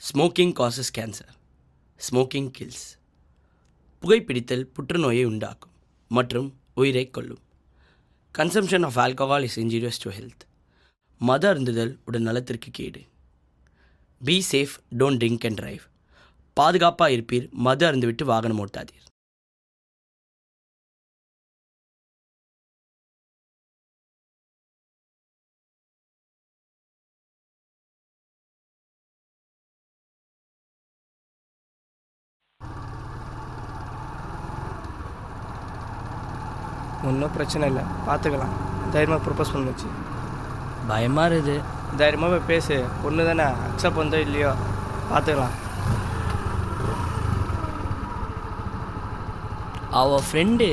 Smoking causes cancer. Smoking kills. புகைப்பிடித்தல் புற்றுநோயை உண்டாக்கும் மற்றும் உயிரை கொல்லும். Consumption of alcohol is injurious to health. மது அருந்துதல் உடல் நலத்திற்கு கேடு. Be safe, don't drink and drive. பாதுகாப்பாக இருப்பீர், மது அருந்துவிட்டு வாகனம் ஓட்டாதீர். ஒன்றும் பிரச்சனை இல்லை, பார்த்துக்கலாம். தைரியமாக ப்ரப்போஸ் பண்ணுச்சு. பயமாக இருக்குது. தைரியமாக போய் பேசு. பொண்ணு தானே, அக்செப்ட் பண்ணதோ இல்லையோ பார்த்துக்கலாம். அவள் ஃப்ரெண்டு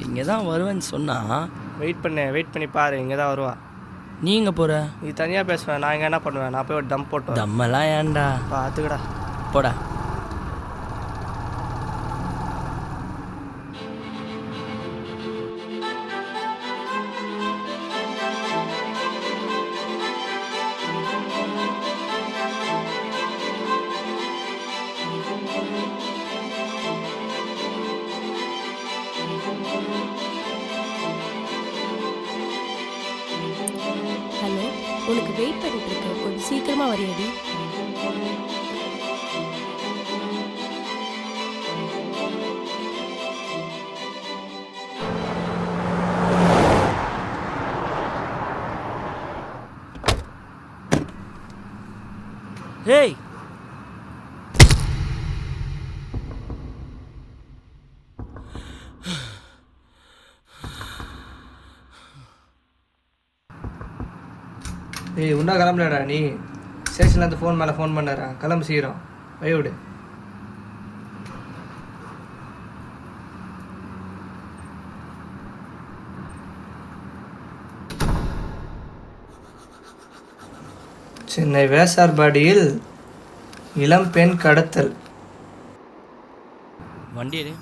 இங்கே தான் வருவேன்னு சொன்னால் வெயிட் பண்ணி பாரு, இங்கே தான் வருவா. நீ எங்கே போகிற? நீ தனியாக பேசுவேன், நான் இங்கே என்ன பண்ணுவேன்? நான் போய் ஒரு தம் போட்டோம். தம்மெல்லாம் ஏன்டா, பார்த்துக்கடா. போடா. ஹலோ, உனக்கு வெயிட் பண்ணிட்டு இருக்கேன், கொஞ்சம் சீக்கிரமா வரியாடி? ஹேய், ஏய், உண்டா கிளம்பலடா நீ? ஸ்டேஷன்லேருந்து ஃபோன் மேலே ஃபோன் பண்ணாரா? கிளம்பு சீக்கிரம், விடு. சென்னை வேசார்பாடியில் இளம் பெண் கடத்தல். வண்டி எடு.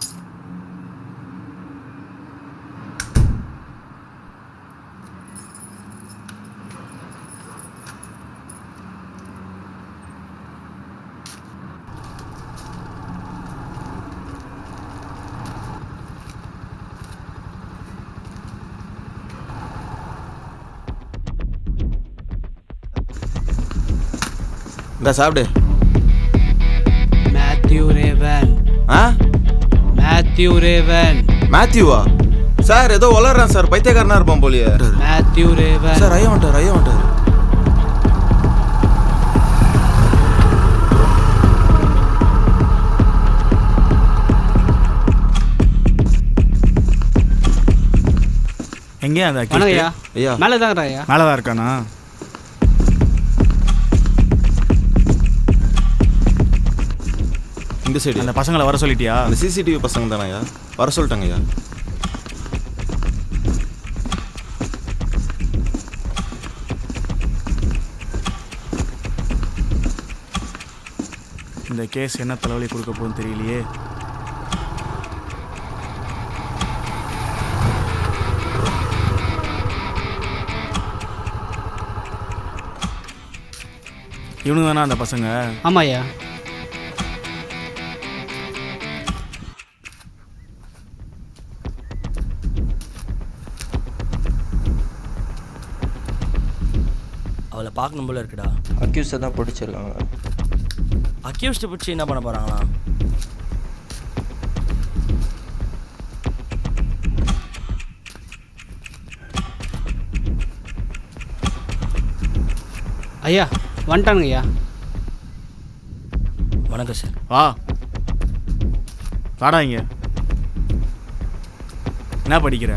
இந்த சாப்பிடு. Matthew Raven. ஆ, மேத்யூ ரேவன். மேத்யூவா? சார் ஏதோ வளர்றான் சார், பைத்தியக்காரனா இருப்பான் போலியே. Matthew Raven. சார் ஐயா வந்துட்டார். எங்கேயா அந்த வணக்கம் ஐயா. ஐயா மேலே தாங்கிறா ஐயா. மேலே தான் இருக்கானா? இந்த சைடு. அந்த பசங்களை வர சொல்லிட்டியா? அந்த சிசிடிவி பசங்க தானே ஐயா, வர சொல்லிட்டாங்க ஐயா. இந்த கேஸ் என்ன தலைவலி கொடுக்க போகுதுன்னு தெரியலையே. இவனுங்க தானே அந்த பசங்க? ஆமாம் ஐயா. அவளை பார்க்கணும் போல இருக்குடா. அக்யூஸை தான் பிடிச்சிருக்காங்க. அக்யூஸ்டு பிடிச்சி என்ன பண்ண போகிறாங்களா? ஐயா வந்துட்டானுங்க ஐயா. வணக்கம் சார். வாடா இங்கே. என்ன படிக்கிற?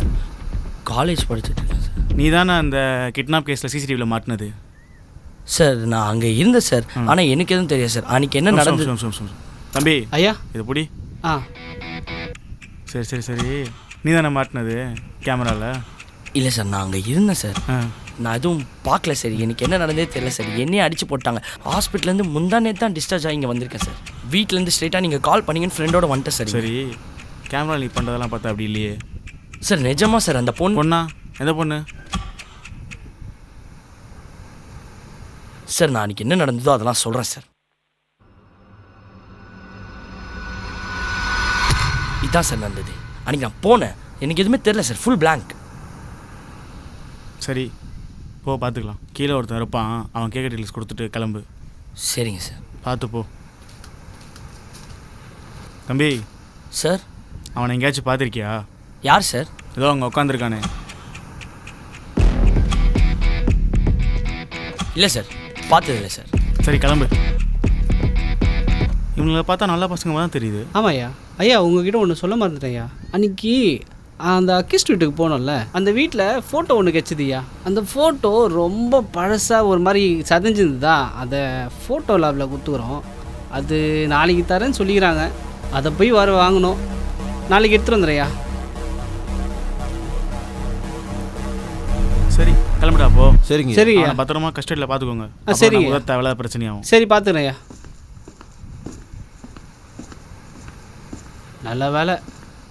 காலேஜ் படிச்சுட்டு இருக்கேன் சார். நீ தானே அந்த கிட்னாப் கேஸில் சிசிடிவியில் மாட்டினது? சார் நான் அங்கே இருந்தேன் சார், ஆனால் எனக்கு எதுவும் தெரியாது சார். அன்றைக்கி என்ன நடந்தது? தம்பி ஐயா. இது புடி. ஆ சரி நீ தானே மாட்டினது கேமராவில்? இல்லை சார், நான் அங்கே இருந்தேன் சார். நான் எதுவும் பார்க்கல சார். எனக்கு என்ன நடந்ததே தெரியல சார். என்னையே அடிச்சு போட்டாங்க. ஹாஸ்பிட்டலேருந்து முந்தானே தான் டிஸ்சார்ஜ் ஆகி இங்கே வந்திருக்கேன் சார். வீட்டிலேருந்து ஸ்ட்ரெயிட்டாக நீங்கள் கால் பண்ணிங்கன்னு ஃப்ரெண்டோட வந்துட்டேன் சார். சரி, கேமரா நீ பண்ணுறதெல்லாம் பார்த்தா அப்படி இல்லையே சார். நிஜமா சார்? அந்த பொண்ணா? எந்த பொண்ணு சார்? நான் அன்றைக்கி என்ன நடந்ததோ அதெல்லாம் சொல்கிறேன் சார். இதுதான் சார் நடந்தது. அன்றைக்கி நான் போனேன், எனக்கு எதுவுமே தெரில சார், ஃபுல் blank. சரி போ, பார்த்துக்கலாம். கீழே ஒருத்தன் இருப்பான், அவன் கேட்க டீட்டெயில்ஸ் கொடுத்துட்டு கிளம்பு. சரிங்க சார். பார்த்து போ. தம்பி சார், அவனை எங்கேயாச்சும் பார்த்துருக்கியா? யார் சார்? ஏதோ அங்கே உட்காந்துருக்கானே. இல்லை சார், பார்த்ததில்லை சார். சரி கிளம்பு. இவங்களை பார்த்தா நல்ல பசங்க தான் தெரியுது. ஆமாம் ஐயா. ஐயா உங்ககிட்ட ஒன்று சொல்ல மறந்துட்டேன் ஐயா. அன்றைக்கி அந்த அக்கிஸ்ட் வீட்டுக்கு போனோம்ல, அந்த வீட்டில் ஃபோட்டோ ஒன்று கிடச்சிதுய்யா. அந்த ஃபோட்டோ ரொம்ப பழசாக ஒரு மாதிரி சதஞ்சிருந்ததா, அதை ஃபோட்டோ லேபில் கொடுத்துக்குறோம். அது நாளைக்கு தரேன்னு சொல்லிக்கிறாங்க. அதை போய் வாங்கணும். நாளைக்கு எடுத்துகிட்டு வந்துடுறேயா. சரி கிளம்புடா போ. சரிங்க. சரி அவனை பத்திரமா கஸ்டடியில் பார்த்துக்கோங்க. சரிங்க. உதவி தேவையில்லாத பிரச்சனையாகும். சரி பார்த்துக்கிறேன்யா. நல்ல வேலை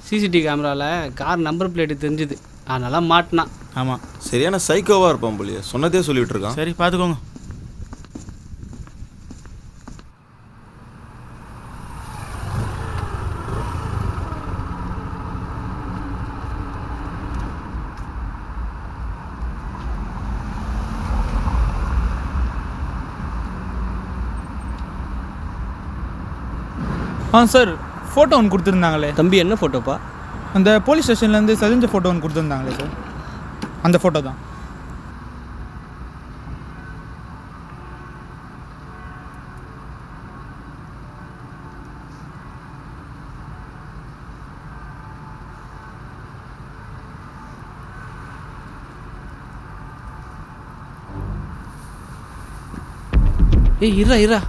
சிசிடிவி கேமராவில் கார் நம்பர் பிளேட்டு தெரிஞ்சுது, அதனால் மாட்டினான். ஆமாம். சரியான சைக்கோவாக இருப்பான் போலியே, சொன்னதே சொல்லிட்டு இருக்கான். சரி பார்த்துக்கோங்க. சார், ஃபோட்டோ ஒன்று கொடுத்துருந்தாங்களே. தம்பி என்ன ஃபோட்டோப்பா? அந்த போலீஸ் ஸ்டேஷன்லேருந்து சதஞ்ச ஃபோட்டோ ஒன்று கொடுத்துருந்தாங்களே சார், அந்த ஃபோட்டோ தான். ஏய் இருடா.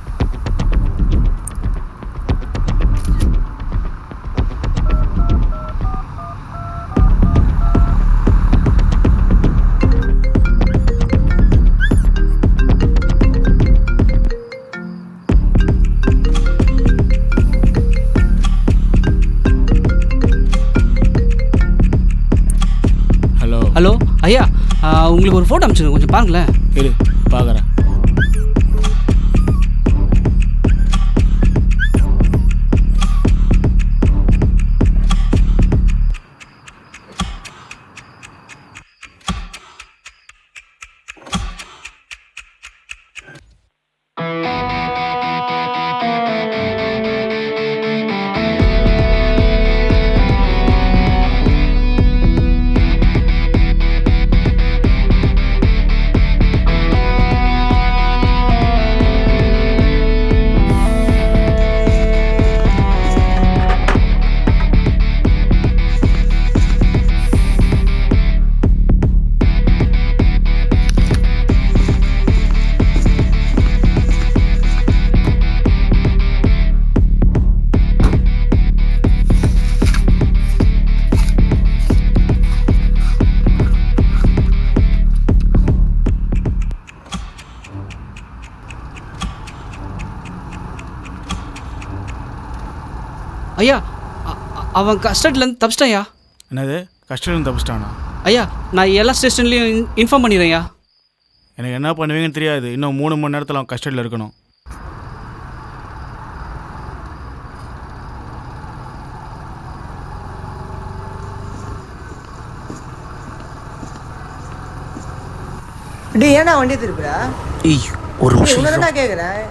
ஹலோ ஐயா, உங்களுக்கு ஒரு ஃபோட்டோ அனுப்பிச்சுங்க, கொஞ்சம் பாருங்களேன். இரு பார்க்குறேன். ஐயா அவன் கஸ்டடியிலேருந்து தப்பிச்சிட்டான்யா. என்னது கஸ்டடியிலேருந்து தப்பிச்சிட்டானா? ஐயா நான் எல்லா ஸ்டேஷன்லேயும் இன்ஃபார்ம் பண்ணிடுறேன்யா. எனக்கு என்ன பண்ணுவீங்கன்னு தெரியாது. இன்னும் 3 மணி நேரத்தில் அவன் கஸ்டடியில் இருக்கணும். ஏன்னா வண்டியை திருப்புறா? ஒரு உன்னதான் கேட்குறேன்.